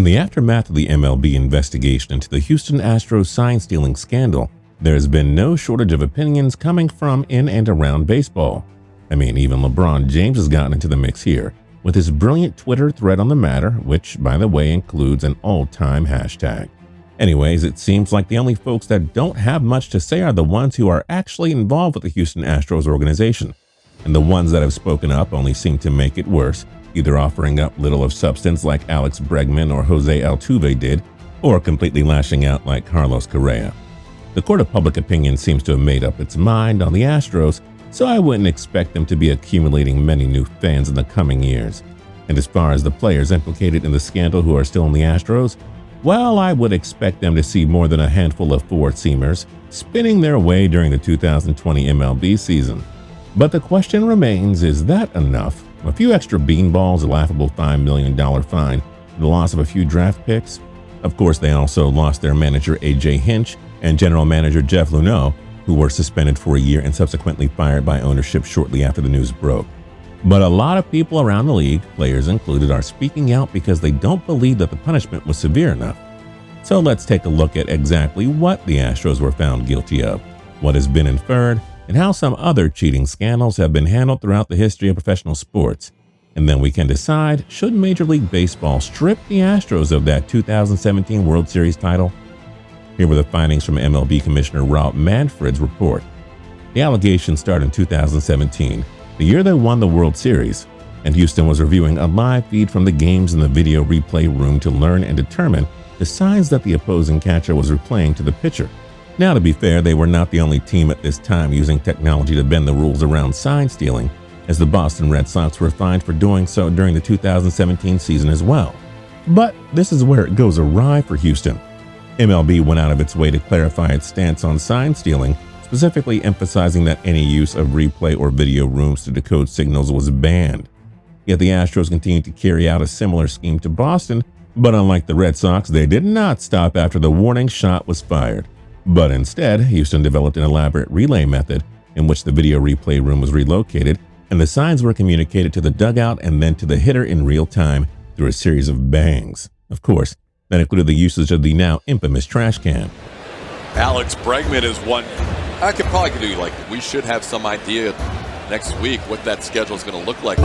the aftermath of the MLB investigation into the Houston Astros sign-stealing scandal, there has been no shortage of opinions coming from in and around baseball. I mean, even LeBron James has gotten into the mix here, with his brilliant Twitter thread on the matter, which, by the way, includes an all-time hashtag. Anyways, it seems like the only folks that don't have much to say are the ones who are actually involved with the Houston Astros organization. And the ones that have spoken up only seem to make it worse, either offering up little of substance like Alex Bregman or Jose Altuve did, or completely lashing out like Carlos Correa. The court of public opinion seems to have made up its mind on the Astros, so I wouldn't expect them to be accumulating many new fans in the coming years. And as far as the players implicated in the scandal who are still in the Astros, well, I would expect them to see more than a handful of four-seamers spinning their way during the 2020 MLB season. But the question remains, is that enough? A few extra beanballs, a laughable $5 million fine, and the loss of a few draft picks? Of course, they also lost their manager A.J. Hinch and general manager Jeff Luhnow, who were suspended for a year and subsequently fired by ownership shortly after the news broke. But a lot of people around the league, players included, are speaking out because they don't believe that the punishment was severe enough. So let's take a look at exactly what the Astros were found guilty of, what has been inferred, and how some other cheating scandals have been handled throughout the history of professional sports. And then we can decide, should Major League Baseball strip the Astros of that 2017 World Series title? Here were the findings from MLB Commissioner Rob Manfred's report. The allegations started in 2017, the year they won the World Series, and Houston was reviewing a live feed from the games in the video replay room to learn and determine the signs that the opposing catcher was replaying to the pitcher. Now, to be fair, they were not the only team at this time using technology to bend the rules around sign stealing, as the Boston Red Sox were fined for doing so during the 2017 season as well. But this is where it goes awry for Houston. MLB went out of its way to clarify its stance on sign stealing, specifically emphasizing that any use of replay or video rooms to decode signals was banned. Yet the Astros continued to carry out a similar scheme to Boston, but unlike the Red Sox, they did not stop after the warning shot was fired. But instead, Houston developed an elaborate relay method in which the video replay room was relocated and the signs were communicated to the dugout and then to the hitter in real time through a series of bangs. Of course, that included the usage of the now infamous trash can. Alex Bregman is one I could probably do. We should have some idea next week what that schedule is going to look like.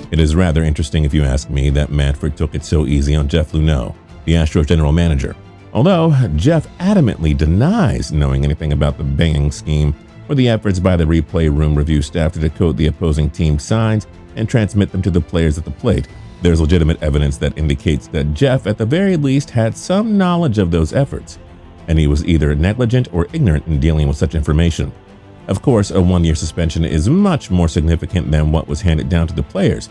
It is rather interesting, if you ask me, that Manfred took it so easy on Jeff Luhnow, the Astros general manager. Although Jeff adamantly denies knowing anything about the banging scheme or the efforts by the replay room review staff to decode the opposing team's signs and transmit them to the players at the plate, there's legitimate evidence that indicates that Jeff at the very least had some knowledge of those efforts, and he was either negligent or ignorant in dealing with such information. Of course, a one-year suspension is much more significant than what was handed down to the players,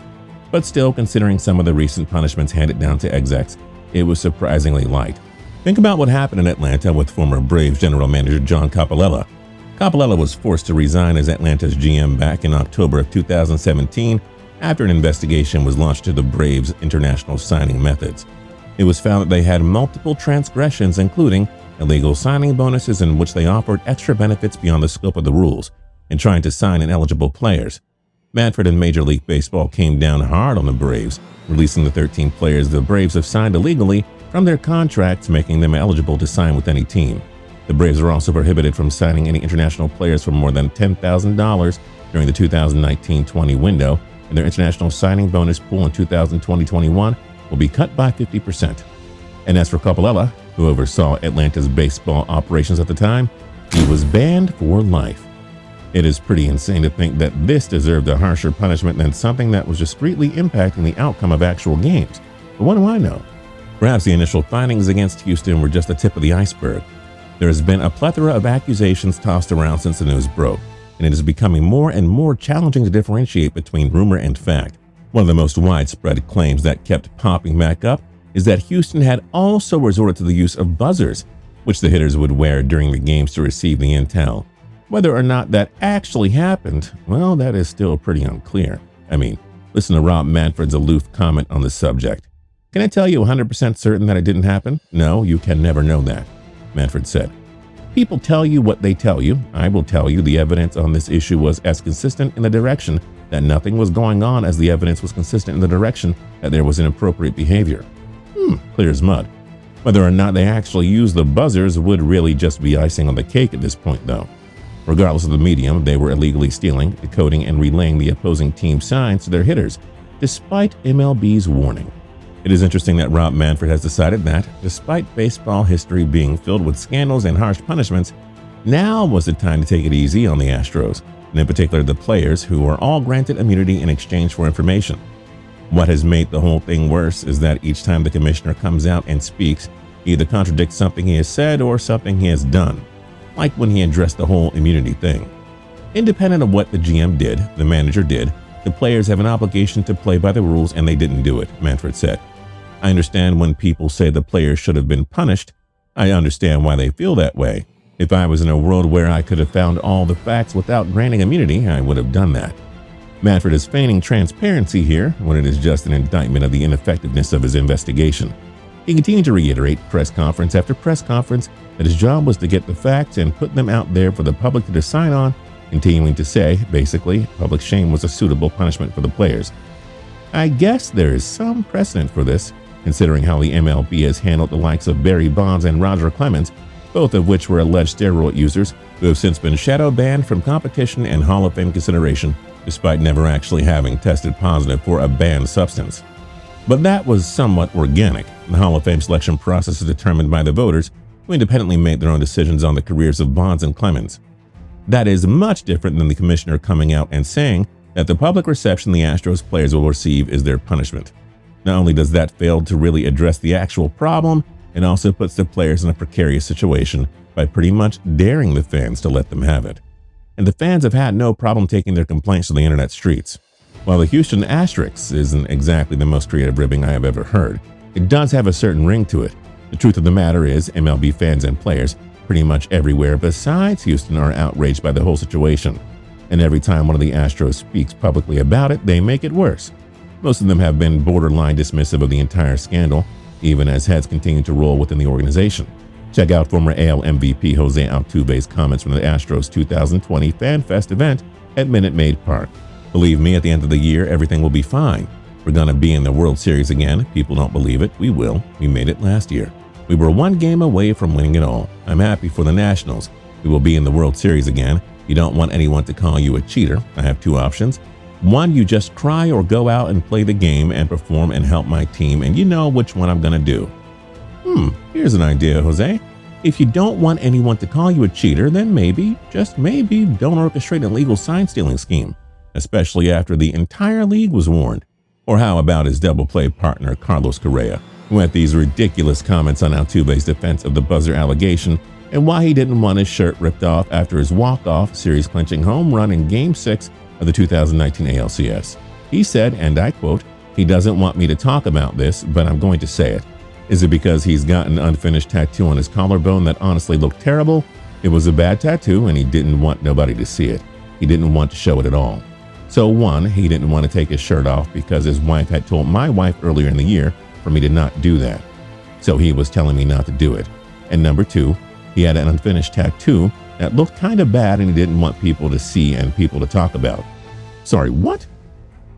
but still, considering some of the recent punishments handed down to execs, it was surprisingly light. Think about what happened in Atlanta with former Braves general manager John Coppolella. Coppolella was forced to resign as Atlanta's GM back in October of 2017 after an investigation was launched to the Braves' international signing methods. It was found that they had multiple transgressions, including illegal signing bonuses in which they offered extra benefits beyond the scope of the rules and trying to sign ineligible players. Manfred and Major League Baseball came down hard on the Braves, releasing the 13 players the Braves have signed illegally from their contracts, making them eligible to sign with any team. The Braves are also prohibited from signing any international players for more than $10,000 during the 2019-20 window, and their international signing bonus pool in 2020-21 will be cut by 50%. And as for Coppolella, who oversaw Atlanta's baseball operations at the time, he was banned for life. It is pretty insane to think that this deserved a harsher punishment than something that was discreetly impacting the outcome of actual games. But what do I know? Perhaps the initial findings against Houston were just the tip of the iceberg. There has been a plethora of accusations tossed around since the news broke, and it is becoming more and more challenging to differentiate between rumor and fact. One of the most widespread claims that kept popping back up is that Houston had also resorted to the use of buzzers, which the hitters would wear during the games to receive the intel. Whether or not that actually happened, well, that is still pretty unclear. I mean, listen to Rob Manfred's aloof comment on the subject. Can I tell you 100% certain that it didn't happen? No, you can never know that, Manfred said. People tell you what they tell you. I will tell you the evidence on this issue was as consistent in the direction that nothing was going on as the evidence was consistent in the direction that there was inappropriate behavior. Clear as mud. Whether or not they actually used the buzzers would really just be icing on the cake at this point, though. Regardless of the medium, they were illegally stealing, decoding, and relaying the opposing team's signs to their hitters, despite MLB's warning. It is interesting that Rob Manfred has decided that, despite baseball history being filled with scandals and harsh punishments, now was the time to take it easy on the Astros, and in particular the players who are all granted immunity in exchange for information. What has made the whole thing worse is that each time the commissioner comes out and speaks, he either contradicts something he has said or something he has done, like when he addressed the whole immunity thing. Independent of what the GM did, the manager did, the players have an obligation to play by the rules and they didn't do it, Manfred said. I understand when people say the players should have been punished. I understand why they feel that way. If I was in a world where I could have found all the facts without granting immunity, I would have done that. Manfred is feigning transparency here when it is just an indictment of the ineffectiveness of his investigation. He continued to reiterate press conference after press conference that his job was to get the facts and put them out there for the public to decide on, continuing to say, basically, public shame was a suitable punishment for the players. I guess there is some precedent for this, considering how the MLB has handled the likes of Barry Bonds and Roger Clemens, both of which were alleged steroid users who have since been shadow banned from competition and Hall of Fame consideration, despite never actually having tested positive for a banned substance. But that was somewhat organic. The Hall of Fame selection process is determined by the voters, who independently made their own decisions on the careers of Bonds and Clemens. That is much different than the commissioner coming out and saying that the public reception the Astros players will receive is their punishment. Not only does that fail to really address the actual problem, it also puts the players in a precarious situation by pretty much daring the fans to let them have it. And the fans have had no problem taking their complaints to the internet streets. While the Houston Asterix isn't exactly the most creative ribbing I have ever heard, it does have a certain ring to it. The truth of the matter is, MLB fans and players pretty much everywhere besides Houston are outraged by the whole situation. And every time one of the Astros speaks publicly about it, they make it worse. Most of them have been borderline dismissive of the entire scandal, even as heads continue to roll within the organization. Check out former AL MVP Jose Altuve's comments from the Astros 2020 Fan Fest event at Minute Maid Park. Believe me, at the end of the year, everything will be fine. We're going to be in the World Series again. People don't believe it. We will. We made it last year. We were one game away from winning it all. I'm happy for the Nationals. We will be in the World Series again. You don't want anyone to call you a cheater. I have two options. One, you just cry or go out and play the game and perform and help my team, and you know which one I'm going to do. Here's an idea, Jose. If you don't want anyone to call you a cheater, then maybe, just maybe, don't orchestrate an illegal sign-stealing scheme, especially after the entire league was warned. Or how about his double-play partner, Carlos Correa, who had these ridiculous comments on Altuve's defense of the buzzer allegation and why he didn't want his shirt ripped off after his walk-off series-clinching home run in Game 6 of the 2019 ALCS. He said, and I quote, "He doesn't want me to talk about this, but I'm going to say it. Is it because he's got an unfinished tattoo on his collarbone that honestly looked terrible? It was a bad tattoo and he didn't want nobody to see it. He didn't want to show it at all. So one, he didn't want to take his shirt off because his wife had told my wife earlier in the year for me to not do that. So he was telling me not to do it. And number two, he had an unfinished tattoo that looked kind of bad and he didn't want people to see and people to talk about." Sorry, what?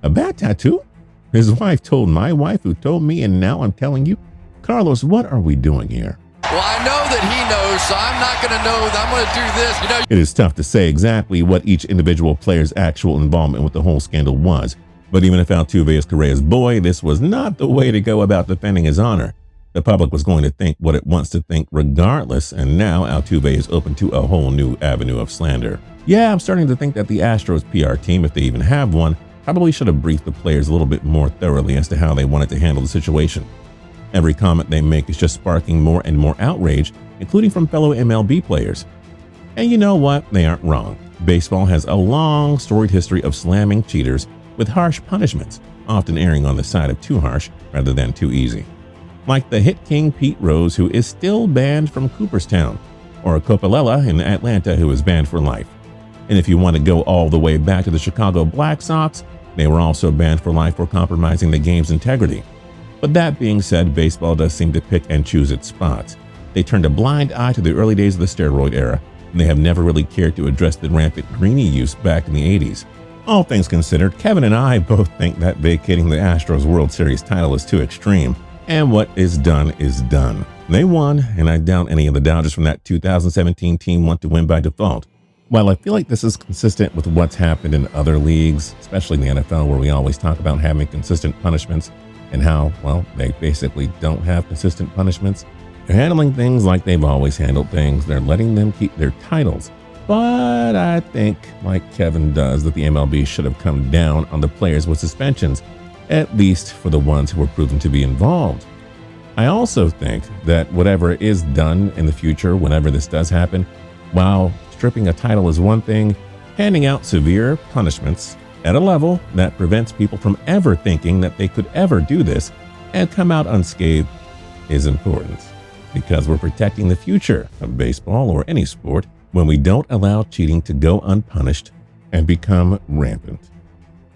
A bad tattoo? His wife told my wife, who told me, and now I'm telling you? Carlos, what are we doing here? Well, I know that he knows, so I'm not going to know that I'm going to do this. You know, It is tough to say exactly what each individual player's actual involvement with the whole scandal was, but even if Altuve is Correa's boy, this was not the way to go about defending his honor. The public was going to think what it wants to think regardless, and now Altuve is open to a whole new avenue of slander. Yeah, I'm starting to think that the Astros PR team, if they even have one, probably should have briefed the players a little bit more thoroughly as to how they wanted to handle the situation. Every comment they make is just sparking more and more outrage, including from fellow MLB players. And you know what? They aren't wrong. Baseball has a long, storied history of slamming cheaters with harsh punishments, often erring on the side of too harsh rather than too easy. Like the hit king Pete Rose, who is still banned from Cooperstown, or Coppola in Atlanta, who is banned for life. And if you want to go all the way back to the Chicago Black Sox, they were also banned for life for compromising the game's integrity. But that being said, baseball does seem to pick and choose its spots. They turned a blind eye to the early days of the steroid era, and they have never really cared to address the rampant greenie use back in the 80s. All things considered, Kevin and I both think that vacating the Astros World Series title is too extreme, and what is done is done. They won, and I doubt any of the Dodgers from that 2017 team want to win by default. While I feel like this is consistent with what's happened in other leagues, especially in the NFL, where we always talk about having consistent punishments and how, well, they basically don't have consistent punishments. They're handling things like they've always handled things. They're letting them keep their titles. But I think, like Kevin does, that the MLB should have come down on the players with suspensions, at least for the ones who were proven to be involved. I also think that whatever is done in the future, whenever this does happen, while stripping a title is one thing, handing out severe punishments at a level that prevents people from ever thinking that they could ever do this and come out unscathed is important, because we're protecting the future of baseball or any sport when we don't allow cheating to go unpunished and become rampant.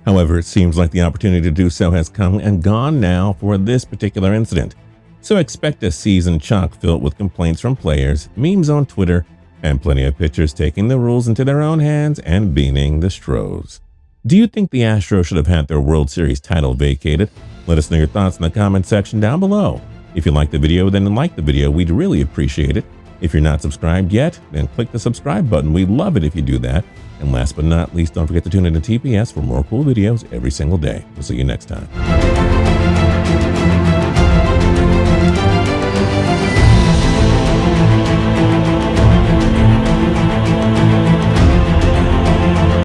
However, it seems like the opportunity to do so has come and gone now for this particular incident. So expect a season chock filled with complaints from players, memes on Twitter, and plenty of pitchers taking the rules into their own hands and beaning the Stros. Do you think the Astros should have had their World Series title vacated? Let us know your thoughts in the comment section down below. If you liked the video, then like the video. We'd really appreciate it. If you're not subscribed yet, then click the subscribe button. We'd love it if you do that. And last but not least, don't forget to tune in to TPS for more cool videos every single day. We'll see you next time.